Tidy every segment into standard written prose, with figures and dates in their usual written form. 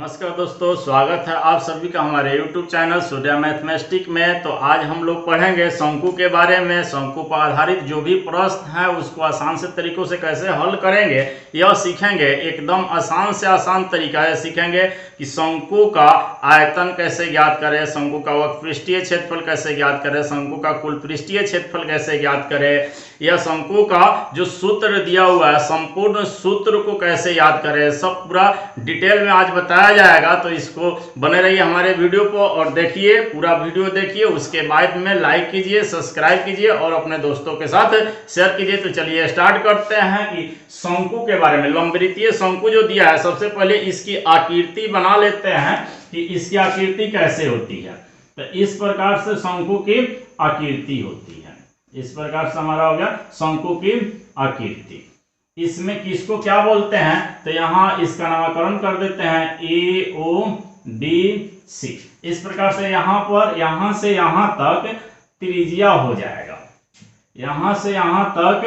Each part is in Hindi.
नमस्कार दोस्तों, स्वागत है आप सभी का हमारे YouTube चैनल सूर्या मैथमेटिक्स में। तो आज हम लोग पढ़ेंगे शंकु के बारे में। शंकु पर आधारित जो भी प्रश्न है उसको आसान से तरीकों से कैसे हल करेंगे यह सीखेंगे। एकदम आसान से आसान तरीका है, सीखेंगे कि शंकु का आयतन कैसे ज्ञात करें, शंकु का वक्रपृष्ठीय क्षेत्रफल कैसे ज्ञात करें, शंकु का कुल पृष्ठीय क्षेत्रफल कैसे ज्ञात करें, या शंकु का जो सूत्र दिया हुआ है संपूर्ण सूत्र को कैसे याद करें, सब पूरा डिटेल में आज बताया जाएगा। तो इसको बने रहिए हमारे वीडियो को और देखिए, पूरा वीडियो देखिए। उसके बाद में लाइक कीजिए, सब्सक्राइब कीजिए और अपने दोस्तों के साथ शेयर कीजिए। तो चलिए स्टार्ट करते हैं कि शंकु के बारे में। लंबवृत्तीय शंकु जो दिया है, सबसे पहले इसकी आकृति बना लेते हैं कि इसकी आकृति कैसे होती है। तो इस प्रकार से शंकु की आकृति होती है। इस प्रकार से हमारा हो गया शंकु की आकृति। इसमें किसको क्या बोलते हैं, तो यहाँ इसका नामकरण कर देते हैं AODC। इस प्रकार से यहाँ पर यहाँ से यहाँ तक त्रिज्या हो जाएगा, यहाँ से यहाँ तक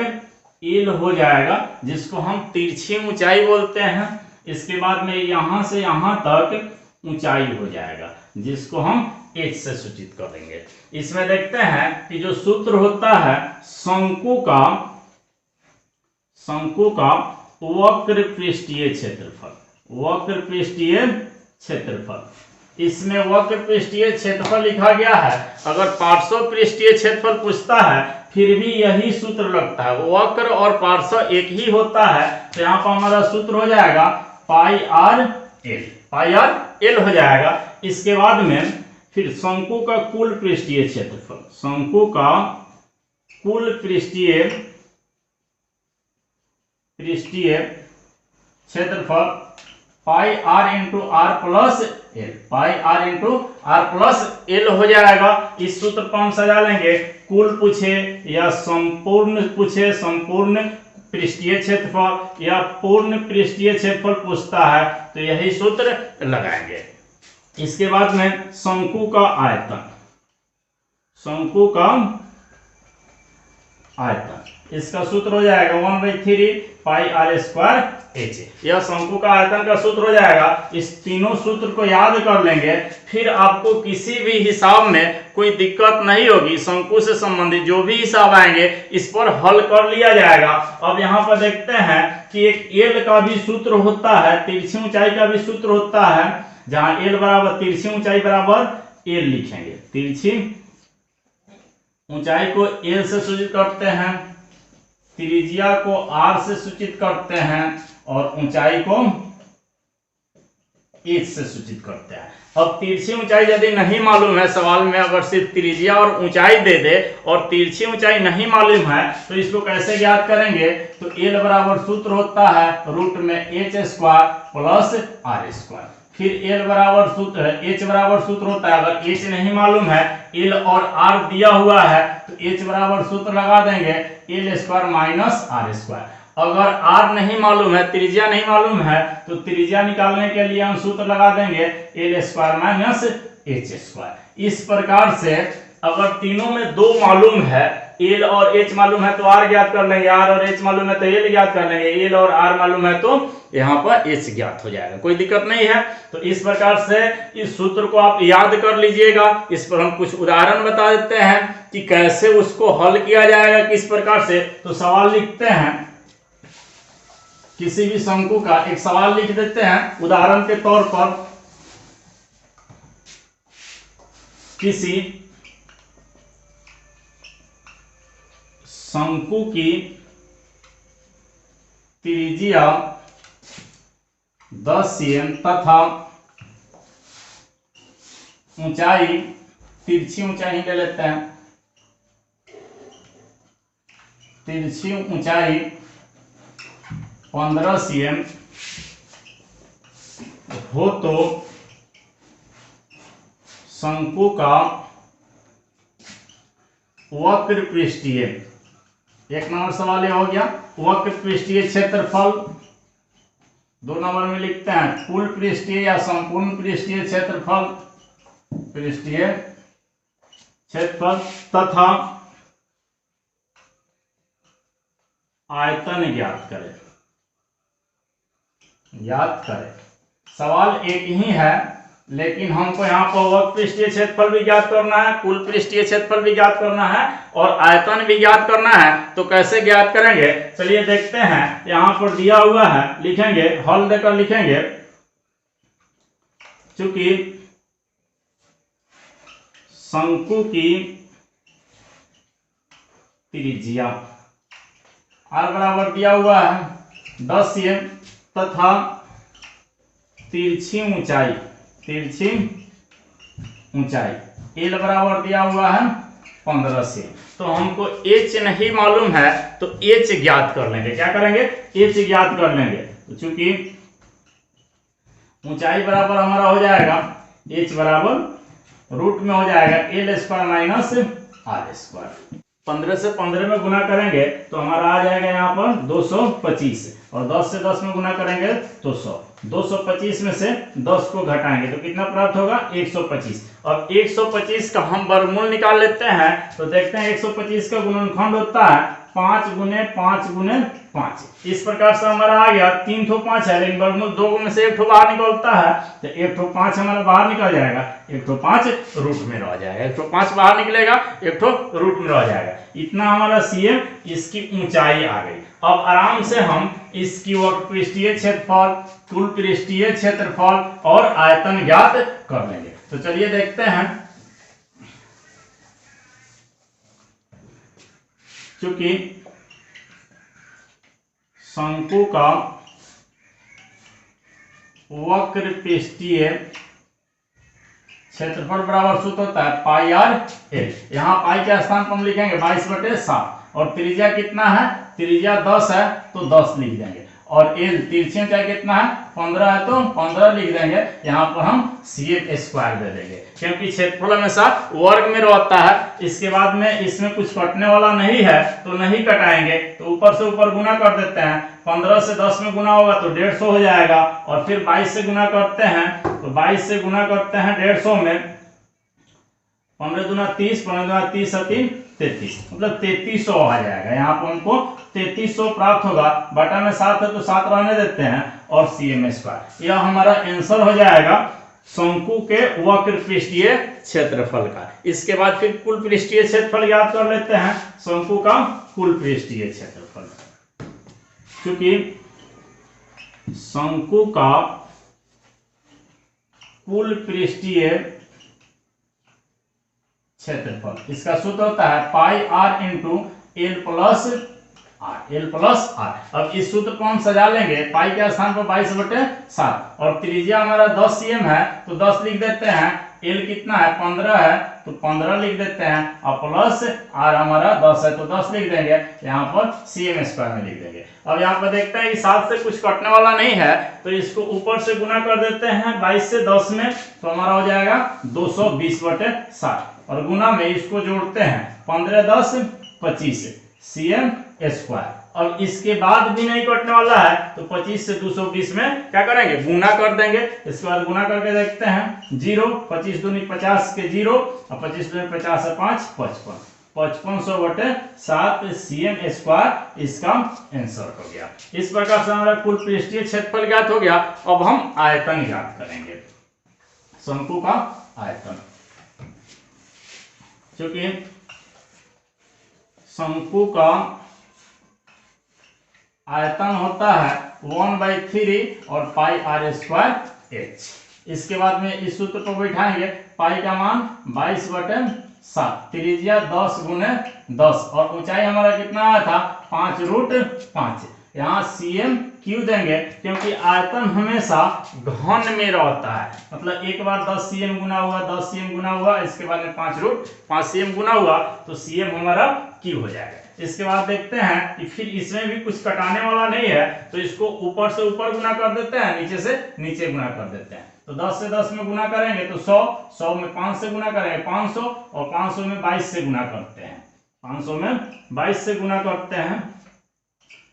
एल हो जाएगा, जिसको हम तिरछी ऊंचाई बोलते हैं। इसके बाद में यहाँ से यहाँ तक ऊंचाई हो जाएगा, जिसको हम H से सूचित करेंगे। इसमें देखते हैं कि जो सूत्र होता है शंकु का वक्र पृष्ठीय क्षेत्रफल, वक्र पृष्ठीय क्षेत्रफल। इसमें वक्र पृष्ठीय क्षेत्रफल लिखा गया है। अगर पार्श्व पृष्ठीय क्षेत्रफल पूछता है फिर भी यही सूत्र लगता है, वक्र और पार्श्व एक ही होता है। तो यहाँ पर हमारा सूत्र हो जाएगा पाई आर एल हो जाएगा। इसके बाद में फिर शंकु का कुल पृष्ठीय क्षेत्रफल, शंकु का कुल पृष्ठीय क्षेत्रफल pi r into r plus l, pi r into r plus l हो जाएगा। इस सूत्र पर हम सजा लेंगे, कुल पूछे या संपूर्ण पूछे, संपूर्ण पृष्ठीय क्षेत्रफल या पूर्ण पृष्ठीय क्षेत्रफल पूछता है तो यही सूत्र लगाएंगे। इसके बाद में शंकु का आयतन, शंकु का आयतन, इसका सूत्र हो जाएगा 1/3 पाई आर स्क्वायर एच। यह शंकु का आयतन का सूत्र हो जाएगा। इस तीनों सूत्र को याद कर लेंगे, फिर आपको किसी भी हिसाब में कोई दिक्कत नहीं होगी। शंकु से संबंधित जो भी हिसाब आएंगे इस पर हल कर लिया जाएगा। अब यहाँ पर देखते हैं कि एक एल का भी सूत्र होता है, तिरछी ऊंचाई का भी सूत्र होता है, जहां एल बराबर तिरछी ऊंचाई बराबर एल लिखेंगे। तिरछी ऊंचाई को एल से सूचित करते हैं, त्रिज्या को आर से सूचित करते हैं और ऊंचाई को एच से सूचित करते हैं। अब तिरछी ऊंचाई यदि नहीं मालूम है, सवाल में अगर सिर्फ त्रिज्या और ऊंचाई दे दे और तिरछी ऊंचाई नहीं मालूम है तो इसको कैसे ज्ञात करेंगे। तो एल बराबर सूत्र होता है रूट में H square plus R square. फिर एल बराबर सूत्र है, एच बराबर सूत्र होता है, अगर एच नहीं मालूम है, एल और आर दिया हुआ है तो एच बराबर सूत्र लगा देंगे L square minus R square. अगर आर नहीं मालूम है, त्रिज्या नहीं मालूम है, तो त्रिज्या निकालने के लिए हम सूत्र लगा देंगे L square minus H square. इस प्रकार से अगर तीनों में दो मालूम है, एल और एच मालूम है तो आर ज्ञात कर लेंगे, आर और एच मालूम है तो एल ज्ञात कर लेंगे, एल और आर मालूम है तो यहाँ पर एच ज्ञात हो जाएगा, कोई दिक्कत नहीं है। तो इस प्रकार से इस सूत्र को आप याद कर लीजिएगा। इस पर हम कुछ उदाहरण बता देते हैं कि कैसे उसको हल किया जाएगा, किस प्रकार से। तो सवाल लिखते हैं, किसी भी शंकु का एक सवाल लिख देते हैं। उदाहरण के तौर पर किसी शंकु की त्रिज्या 10 cm तथा ऊंचाई, तिरछी ऊंचाई ले लेते हैं, तिरछी ऊंचाई 15 cm हो तो शंकु का वक्र पृष्ठीय, एक नंबर सवाल यह हो गया, वक्र पृष्ठीय क्षेत्रफल। 2 नंबर में लिखते हैं कुल पृष्ठीय या संपूर्ण पृष्ठीय क्षेत्रफल, पृष्ठीय क्षेत्रफल तथा आयतन ज्ञात करें। सवाल एक ही है, लेकिन हमको यहाँ पर वक्र पृष्ठीय क्षेत्रफल भी ज्ञात करना है, कुल पृष्ठीय क्षेत्रफल भी ज्ञात करना है और आयतन भी ज्ञात करना है। तो कैसे ज्ञात करेंगे, चलिए देखते हैं। यहाँ पर दिया हुआ है, लिखेंगे, हल देकर लिखेंगे। चूंकि शंकु की त्रिज्या r बराबर दिया हुआ है 10 cm तथा तिरछी ऊंचाई l बराबर दिया हुआ है 15 cm। तो हमको h नहीं मालूम है तो h ज्ञात कर लेंगे। क्या करेंगे, h ज्ञात कर लेंगे। तो चूंकि ऊंचाई बराबर हमारा हो जाएगा h बराबर रूट में हो जाएगा l² माइनस r²। 15 से 15 में गुना करेंगे तो हमारा आ जाएगा यहाँ पर 225 और 10 से 10 में गुना करेंगे तो 100। 225 में से 10 को घटाएंगे तो कितना प्राप्त होगा, 125। अब 125 का हम वर्गमूल निकाल लेते हैं। तो देखते हैं 125 का गुणनखंड होता है 5 गुने 5 गुने 5। इस प्रकार से हमारा आ गया 3 ठो 5 है, लेकिन वर्गमूल 2 में से 1 ठो बाहर निकलता है तो 1 ठो 5 हमारा बाहर निकल जाएगा, 1 ठो 5 रूट में रह जाएगा, 1 ठो 5 बाहर निकलेगा, 1 ठो रूट में रह जाएगा। इतना हमारा cm इसकी ऊंचाई आ गई। अब आराम से हम इसकी वक्र पृष्ठीय क्षेत्रफल, कुल पृष्ठीय क्षेत्रफल और आयतन ज्ञात कर लेंगे। तो चलिए देखते हैं। क्योंकि शंकु का वक्र पृष्ठीय क्षेत्रफल बराबर सूत्र होता है पाई आर एल। यहाँ पाई के स्थान पर हम लिखेंगे 22/7 और त्रिज्या कितना है, त्रिज्या 10 है तो 10 लिख देंगे और एल तिरछी ऊंचाई कितना है 15 है तो 15 लिख देंगे। यहाँ पर हम cm² दे देंगे क्योंकि क्षेत्रफल हमेशा वर्ग में रहता है। इसके बाद में इसमें कुछ कटने वाला नहीं है तो नहीं कटाएंगे, तो ऊपर से ऊपर गुना कर देते हैं। 15 से 10 में गुना होगा तो 150 हो जाएगा और फिर 22 से गुना करते हैं तो 22 से गुना करते हैं 150 में, 15 दूना 30, 15 दूना 30 और 3 33, मतलब 3300 आ जाएगा। यहाँ पर हमको 3300 प्राप्त होगा। बटा में 7 है तो 7 रहने देते हैं और cm²। यह हमारा आंसर हो जाएगा शंकु के वक्र पृष्ठीय क्षेत्रफल का। इसके बाद फिर कुल पृष्ठीय क्षेत्रफल याद कर लेते हैं। शंकु का कुल पृष्ठीय क्षेत्रफल, क्योंकि शंकु का कुल पृष्ठीय क्षेत्रफल, इसका सूत्र होता है pi r into l plus r. अब इस सूत्र को हम सजा लेंगे। पाई के स्थान पर 22/7 और त्रिज्या हमारा 10 cm है तो 10 लिख देते हैं। एल कितना है 15 है तो 15 लिख देते हैं और प्लस आर हमारा 10 है तो 10 लिख देंगे। यहाँ पर cm² में लिख देंगे। अब यहाँ पर देखते हैं कि 7 से कुछ कटने वाला नहीं है तो इसको ऊपर से गुना कर देते हैं 22 से 10 में तो हमारा हो जाएगा 220/7 और गुना में इसको जोड़ते हैं 15 10 25 cm²। अब इसके बाद भी नहीं कटने वाला है तो 25 से 220 में क्या करेंगे, गुना कर देंगे। इसके बाद गुना करके देखते हैं 0, 25 दूनी 50 के 0 और 25 दूनी 50 और 5 55, 5500/7 cm² इसका आंसर हो गया। इस प्रकार से हमारा कुल पृष्ठीय क्षेत्रफल ज्ञात हो गया। अब हम आयतन ज्ञात करेंगे, शंकु का आयतन। क्योंकि शंकु का आयतन होता है 1/3 और पाई r²h। इसके बाद में इस सूत्र को बैठाएंगे। पाई का मान 22/7, त्रिज्या 10 गुने 10 और ऊंचाई हमारा कितना आया था 5√5। यहाँ cm क्यों देंगे, क्योंकि आयतन हमेशा घन में रहता है। मतलब एक बार 10 cm गुना हुआ, 10 cm गुना हुआ, इसके बाद में 5√5 cm गुना हुआ तो cm हमारा क्यों हो जाएगा। इसके बाद देखते हैं कि फिर इसमें भी कुछ कटाने वाला नहीं है तो इसको ऊपर से ऊपर गुना कर देते हैं, नीचे से नीचे गुना कर देते हैं। तो 10 से 10 में गुना करेंगे तो 100, 100 में 5 से गुना करेंगे 500 और 500 में 22 से गुना करते हैं, 500 में 22 से गुना करते हैं।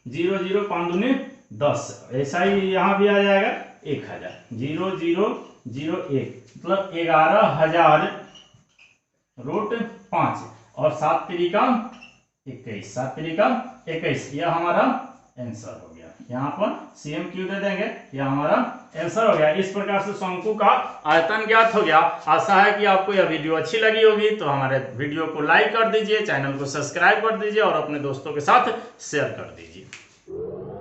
0 0 5 दूनी 10, ऐसा ही यहाँ भी आ जाएगा 1000, 0 0 0 1 मतलब 11,000√5 और 7 3 का 21, 7 3 का 21, यह हमारा आंसर हो गया। यहाँ पर CM क्यू दे देंगे, यह हमारा आंसर हो गया। इस प्रकार से शंकु का आयतन ज्ञात हो गया। आशा है कि आपको यह वीडियो अच्छी लगी होगी, तो हमारे वीडियो को लाइक कर दीजिए, चैनल को सब्सक्राइब कर दीजिए और अपने दोस्तों के साथ शेयर कर दीजिए।